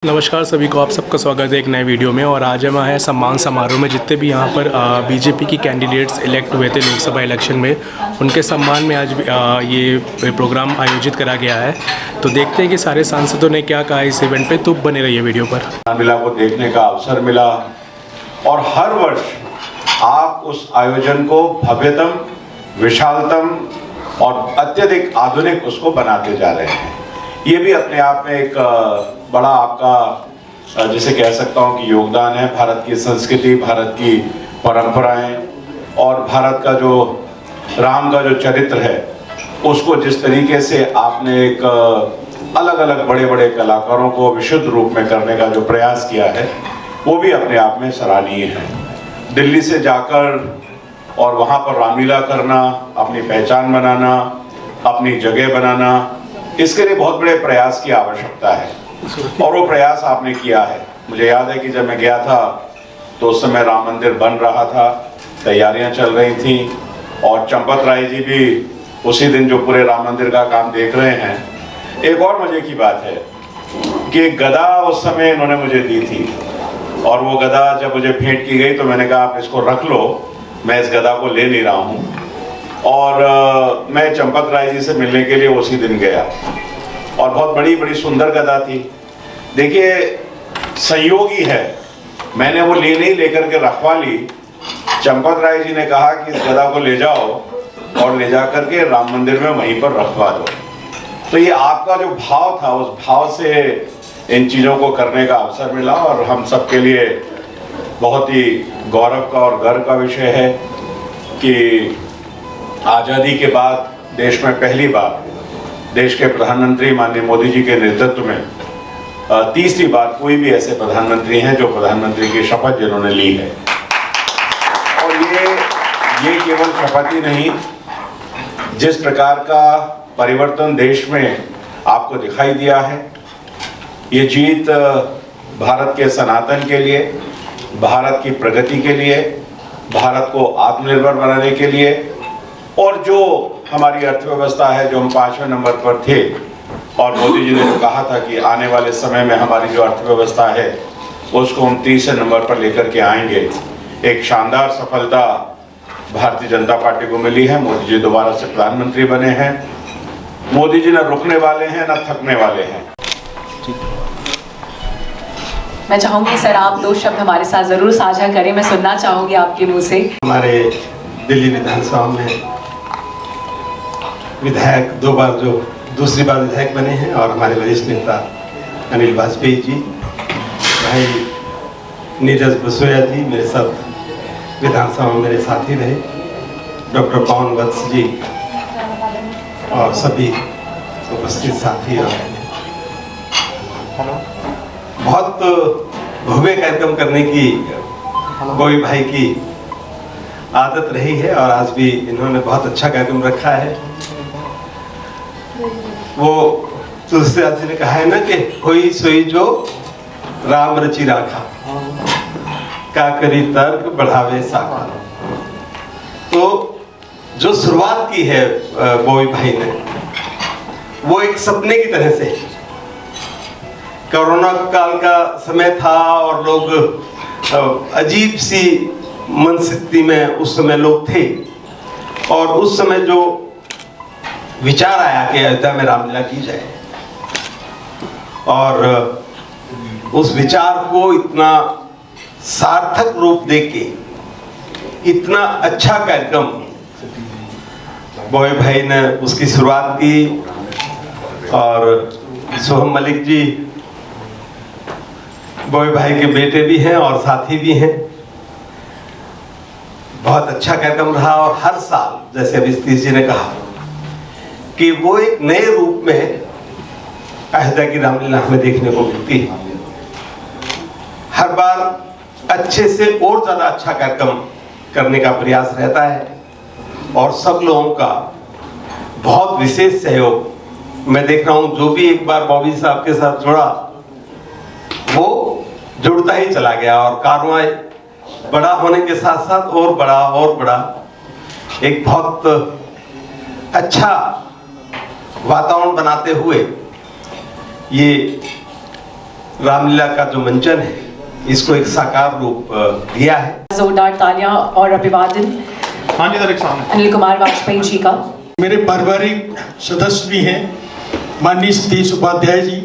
नमस्कार सभी को, आप सबका स्वागत है एक नए वीडियो में। और आज हम आए हैं सम्मान समारोह में। जितने भी यहाँ पर बीजेपी की कैंडिडेट्स इलेक्ट हुए थे लोकसभा इलेक्शन में, उनके सम्मान में आज ये प्रोग्राम आयोजित करा गया है। तो देखते हैं कि सारे सांसदों ने क्या कहा इस इवेंट पे। तो बने रहिए वीडियो पर। मिला को देखने का अवसर मिला और हर वर्ष आप उस आयोजन को भव्यतम, विशालतम और अत्यधिक आधुनिक उसको बनाते जा रहे हैं। ये भी अपने आप में एक बड़ा आपका जिसे कह सकता हूँ कि योगदान है। भारत की संस्कृति, भारत की परंपराएं और भारत का जो राम का जो चरित्र है, उसको जिस तरीके से आपने एक अलग अलग बड़े बड़े कलाकारों को विशुद्ध रूप में करने का जो प्रयास किया है, वो भी अपने आप में सराहनीय है। दिल्ली से जाकर और वहाँ पर रामलीला करना, अपनी पहचान बनाना, अपनी जगह बनाना, इसके लिए बहुत बड़े प्रयास की आवश्यकता है और वो प्रयास आपने किया है। मुझे याद है कि जब मैं गया था तो उस समय राम मंदिर बन रहा था, तैयारियां चल रही थी और चंपत राय जी भी उसी दिन जो पूरे राम मंदिर का काम देख रहे हैं। एक और मजे की बात है कि गदा उस समय इन्होंने मुझे दी थी और वो गदा जब मुझे भेंट की गई तो मैंने कहा आप इसको रख लो, मैं इस गदा को ले नहीं रहा हूँ। और मैं चंपत राय जी से मिलने के लिए उसी दिन गया और बहुत बड़ी सुंदर गदा थी। देखिए, संयोगी है, मैंने वो लेकर के रखवा ली। चंपत राय जी ने कहा कि इस गदा को ले जाओ और ले जा करके राम मंदिर में वहीं पर रखवा दो। तो ये आपका जो भाव था, उस भाव से इन चीज़ों को करने का अवसर मिला और हम सबके लिए बहुत ही गौरव का और गर्व का विषय है कि आज़ादी के बाद देश में पहली बार देश के प्रधानमंत्री माननीय मोदी जी के नेतृत्व में तीसरी बार कोई भी ऐसे प्रधानमंत्री हैं जो प्रधानमंत्री की शपथ जिन्होंने ली है। और ये केवल शपथ ही नहीं, जिस प्रकार का परिवर्तन देश में आपको दिखाई दिया है, ये जीत भारत के सनातन के लिए, भारत की प्रगति के लिए, भारत को आत्मनिर्भर बनाने के लिए और जो हमारी अर्थव्यवस्था है, जो हम 5वें नंबर पर थे और मोदी जी ने जो कहा था कि आने वाले समय में हमारी जो अर्थव्यवस्था है उसको हम 30वें नंबर पर लेकर के आएंगे। एक शानदार सफलता भारतीय जनता पार्टी को मिली है। मोदी जी दोबारा से प्रधानमंत्री बने हैं। मोदी जी न रुकने वाले हैं न थकने वाले हैं। मैं चाहूंगी सर आप दो शब्द हमारे साथ जरूर साझा करें, मैं सुनना चाहूंगी आपके मुंह से। हमारे दिल्ली विधानसभा में विधायक दो बार जो दूसरी बार विधायक बने हैं और हमारे वरिष्ठ नेता अनिल वाजपेयी जी, भाई नीरज बसोया जी मेरे साथ विधानसभा में मेरे साथी रहे, डॉक्टर पवन वत्स जी और सभी उपस्थित साथी और बहुत भव्य कार्यक्रम करने की गोई भाई की आदत रही है और आज भी इन्होंने बहुत अच्छा कार्यक्रम रखा है। वो तुलसीदास जी ने कहा है ना कि होई सोई जो राम रचि राखा, का करी तर्क बढ़ावे साखा। तो जो शुरुआत की है बोई भाई ने, वो एक सपने की तरह से, कोरोना काल का समय था और लोग अजीब सी मनस्थिति में उस समय लोग थे और उस समय जो विचार आया कि अयोध्या में रामलीला की जाए और उस विचार को इतना सार्थक रूप देके इतना अच्छा कार्यक्रम बॉय भाई ने उसकी शुरुआत की और सोहम मलिक जी बॉय भाई के बेटे भी हैं और साथी भी हैं। बहुत अच्छा कार्यक्रम रहा और हर साल जैसे अभी सतीश जी ने कहा कि वो एक नए रूप में अयोध्या की रामलीला हमें देखने को मिलती है। हर बार अच्छे से और ज्यादा अच्छा कार्यक्रम करने का प्रयास रहता है और सब लोगों का बहुत विशेष सहयोग मैं देख रहा हूं। जो भी एक बार बॉबी साहब के साथ जुड़ा वो जुड़ता ही चला गया और कारवां बड़ा होने के साथ साथ और बड़ा एक बहुत अच्छा वातावरण बनाते हुए ये रामलीला का जो मंचन है इसको एक साकार रूप दिया है। जोरदार तालियां और अभिवादन अनिल कुमार वाजपेयी जी का। मेरे पारिवारिक सदस्य भी हैं, माननीय सतीश उपाध्याय जी,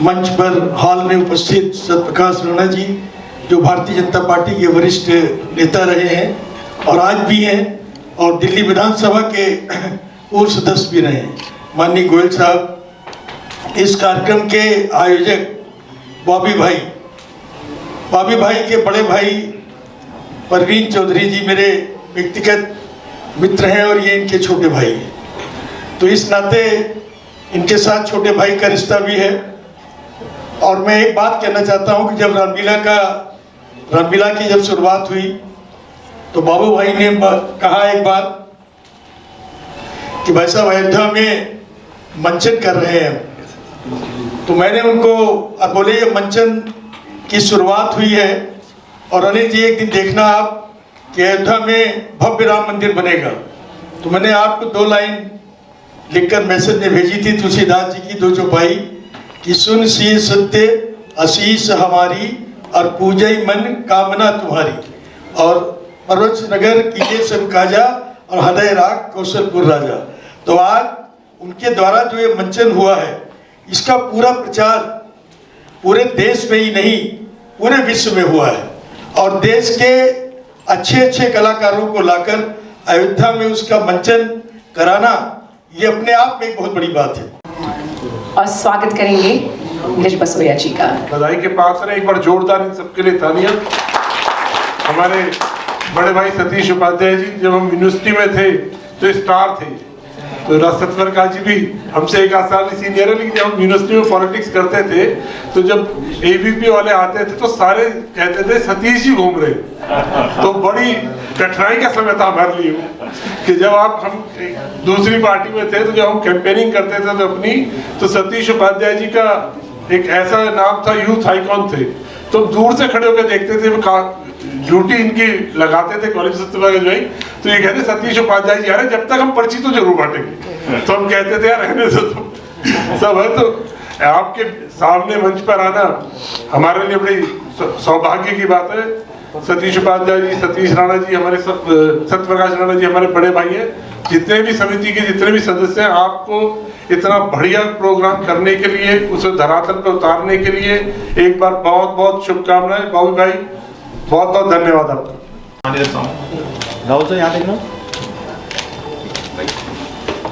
मंच पर हॉल में उपस्थित सत्यप्रकाश राणा जी जो भारतीय जनता पार्टी के वरिष्ठ नेता रहे हैं और आज भी हैं, और दिल्ली विधानसभा के पूर्व सदस्य भी रहे हैं, माननीय गोयल साहब, इस कार्यक्रम के आयोजक बॉबी भाई के बड़े भाई परवीन चौधरी जी मेरे व्यक्तिगत मित्र हैं और ये इनके छोटे भाई हैं, तो इस नाते इनके साथ छोटे भाई का रिश्ता भी है। और मैं एक बात कहना चाहता हूं कि जब रामलीला की जब शुरुआत हुई तो बाबू भाई ने कहा एक बार कि भाई साहब अयोध्या में मंचन कर रहे हैं, तो मैंने उनको बोले ये मंचन की शुरुआत हुई है और अनिल जी एक दिन देखना आप कि अयोध्या में भव्य राम मंदिर बनेगा। तो मैंने आपको 2 लाइन लिखकर मैसेज में भेजी थी तुलसीदास जी की 2 चौपाई कि सुन सी सत्य आशीष हमारी और पूजई मन कामना तुम्हारी, और पर्वत नगर कीजिए सब काजा और हृदय राग कौशलपुर राजा। तो आज उनके द्वारा जो ये मंचन हुआ है इसका पूरा प्रचार पूरे देश में ही नहीं पूरे विश्व में हुआ है, और देश के अच्छे कलाकारों को लाकर अयोध्या में उसका मंचन कराना ये अपने आप में एक बहुत बड़ी बात है। और स्वागत करेंगे नीरज बसोया जी का। बधाई के पात्र हैं, एक बार जोरदार इन सबके लिए तालियां। हमारे बड़े भाई सतीश उपाध्याय जी जब हम यूनिवर्सिटी में थे तो स्टार थे, तो सत्यप्रकाश जी भी हमसे 1 आध साल सीनियर है, लेकिन जब हम यूनिवर्सिटी में पॉलिटिक्स करते थे तो जब एबीपी वाले आते थे तो सारे कहते थे सतीश जी घूम रहे, तो बड़ी कठिनाई का समय था हमारे लिए कि जब हम दूसरी पार्टी में थे तो जब हम कैंपेनिंग करते थे तो अपनी, तो सतीश उपाध्याय जी का एक ऐसा नाम था, यूथ आइकॉन थे, तो दूर से खड़े होकर देखते थे, ड्यूटी इनकी लगाते थे कॉलेज सत्यप्रकाश भाई, तो ये कहते सतीश उपाध्याय जी आ रहे, जब तक हम पर्ची तो जरूर बांटेंगे। तो हम कहते थे यार रहने दो तुम सब है, तो आपके सामने मंच पर आना हमारे लिए बड़ी सौभाग्य की बात है। सतीश उपाध्याय जी, सतीश राणा जी, हमारे सत्यप्रकाश राणा जी हमारे बड़े भाई हैं, जितने भी समिति के जितने भी सदस्य हैं, आपको इतना बढ़िया प्रोग्राम करने के लिए, उसे धरातल पर उतारने के लिए एक बार बहुत बहुत शुभकामनाएं। बाबू भाई बहुत बहुत धन्यवाद आपका। राहुल सर यहाँ देखना।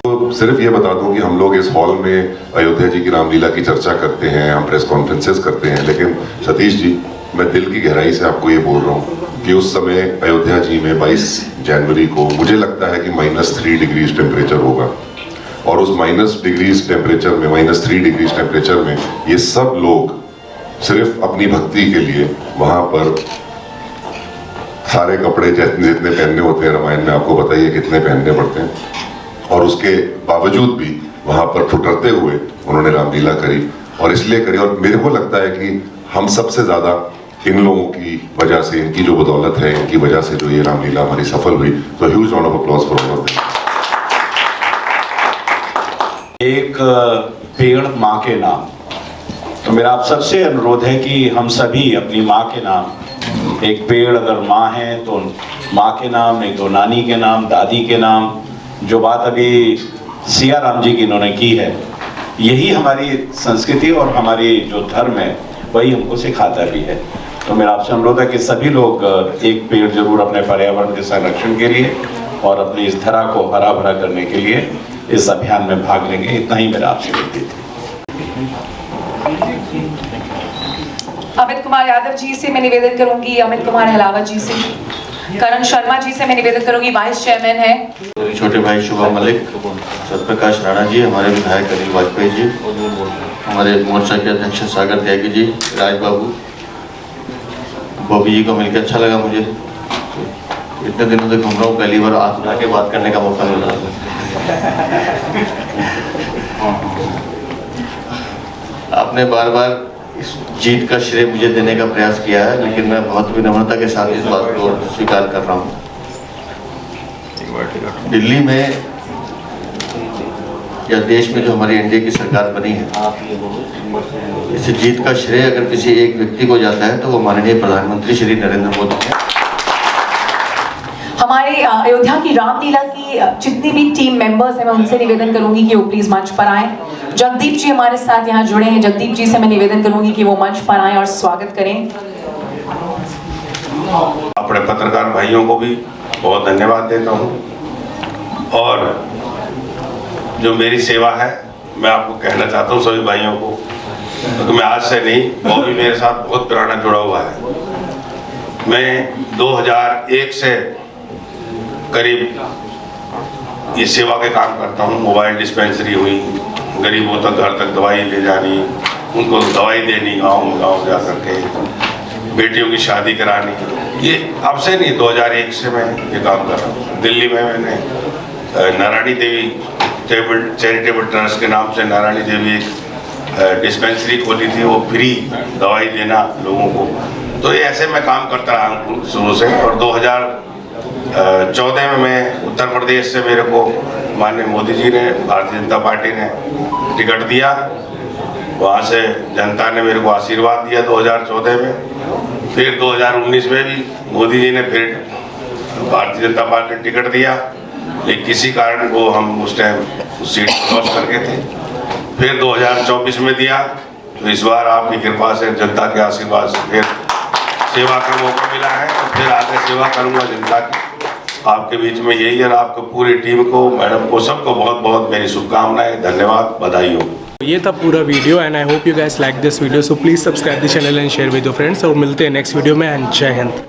तो सिर्फ ये बता दूं कि हम लोग इस हॉल में अयोध्या जी की रामलीला की चर्चा करते हैं, हम प्रेस कॉन्फ्रेंसेस करते हैं, लेकिन सतीश जी मैं दिल की गहराई से आपको ये बोल रहा हूँ कि उस समय अयोध्या जी में 22 जनवरी को मुझे लगता है कि -3 डिग्रीज टेम्परेचर होगा, और उस -3 डिग्रीज टेम्परेचर में ये सब लोग सिर्फ अपनी भक्ति के लिए वहाँ पर सारे कपड़े जितने पहनने होते हैं, रामायण में आपको बताइए कितने पहनने पड़ते हैं, और उसके बावजूद भी वहाँ पर ठुठरते हुए उन्होंने रामलीला करी, और इसलिए करी। और मेरे को लगता है कि हम सबसे ज़्यादा इन लोगों की वजह से, इनकी जो बदौलत है, इनकी वजह से जो ये रामलीला हमारी सफल हुई। तो huge round of applause for all. एक पेड़ माँ के नाम, तो मेरा आप सबसे अनुरोध है कि हम सभी अपनी माँ के नाम, एक पेड़ अगर माँ है तो माँ के नाम, नहीं तो नानी के नाम, दादी के नाम, जो बात अभी सिया राम जी की इन्होंने की है, यही हमारी संस्कृति और हमारी जो धर्म है वही हमको सिखाता भी है। तो मेरा आपसे अनुरोध है कि सभी लोग एक पेड़ जरूर अपने पर्यावरण के संरक्षण के लिए और अपनी इस धरा को हरा भरा करने के लिए इस अभियान में भाग लेंगे। इतना ही मेरा आपसे विनती थी। अमित कुमार यादव जी से मैं निवेदन करूंगी, अमित कुमार हलावत जी से, करण शर्मा जी से मैं निवेदन करूंगी, वाइस चेयरमैन है। छोटे भाई शुभम मलिक, सत्यप्रकाश राणा जी, हमारे विधायक अनिल वाजपेयी जी, हमारे मोर्चा के अध्यक्ष सागर त्यागी जी, राज बाबू, बॉबी जी को मिलकर अच्छा लगा मुझे। इतने दिनों से घूम रहा हूँ, पहली बार हाथ उठा के बात करने का मौका मिला। आपने बार बार इस जीत का श्रेय मुझे देने का प्रयास किया है, लेकिन मैं बहुत विनम्रता के साथ इस बात को स्वीकार कर रहा हूँ। दिल्ली में या देश में जो हमारी एनडीए की सरकार बनी है, इस जीत का श्रेय अगर किसी एक व्यक्ति को जाता है तो वो माननीय प्रधानमंत्री श्री नरेंद्र मोदी हैं। हमारे अयोध्या की रामलीला की जितनी भी टीम मेंबर्स हैं, मैं उनसे निवेदन करूंगी कि वो प्लीज मंच पर आएं। जगदीप जी हमारे साथ यहाँ जुड़े हैं, जगदीप जी से मैं निवेदन करूंगी कि वो मंच पर आएं और स्वागत करें। अपने पत्रकार भाइयों को भी बहुत धन्यवाद देता हूँ, और जो मेरी सेवा है मैं आपको कहना चाहता हूँ सभी भाइयों को, क्योंकि मैं आज से नहीं, वो भी मेरे साथ बहुत पुराना जुड़ा हुआ है। मैं 2001 से करीब ये सेवा के काम करता हूँ। मोबाइल डिस्पेंसरी हुई, गरीबों तक घर तक दवाई ले जानी, उनको दवाई देनी, गाँव जा करके बेटियों की शादी करानी, ये अब से नहीं, 2001 से मैं ये काम कर रहा हूँ। दिल्ली में मैंने नारायणी देवी चैरिटेबल ट्रस्ट के नाम से नारायणी देवी एक डिस्पेंसरी खोली थी, वो फ्री दवाई देना लोगों को। तो ये ऐसे मैं काम करता रहा हूँ शुरू से। और 2014 में मैं उत्तर प्रदेश से, मेरे को माननीय मोदी जी ने, भारतीय जनता पार्टी ने टिकट दिया, वहाँ से जनता ने मेरे को आशीर्वाद दिया 2014 में। फिर 2019 में भी मोदी जी ने फिर भारतीय जनता पार्टी ने टिकट दिया, लेकिन किसी कारण वो हम उस टाइम उस सीट को लॉस कर गए थे। फिर 2024 में दिया, तो इस बार आपकी कृपा से, जनता के आशीर्वाद से फिर सेवा का मौका मिला है, और फिर आगे सेवा करूंगा जनता की आपके बीच में। यही, और आपको पूरी टीम को, मैडम को, सबको बहुत बहुत मेरी शुभकामनाएं, धन्यवाद, बधाई हो। ये था पूरा video and I hope you guys like this video, so please subscribe the channel and share with your friends, और मिलते हैं नेक्स्ट वीडियो में। एंड जय हिंद।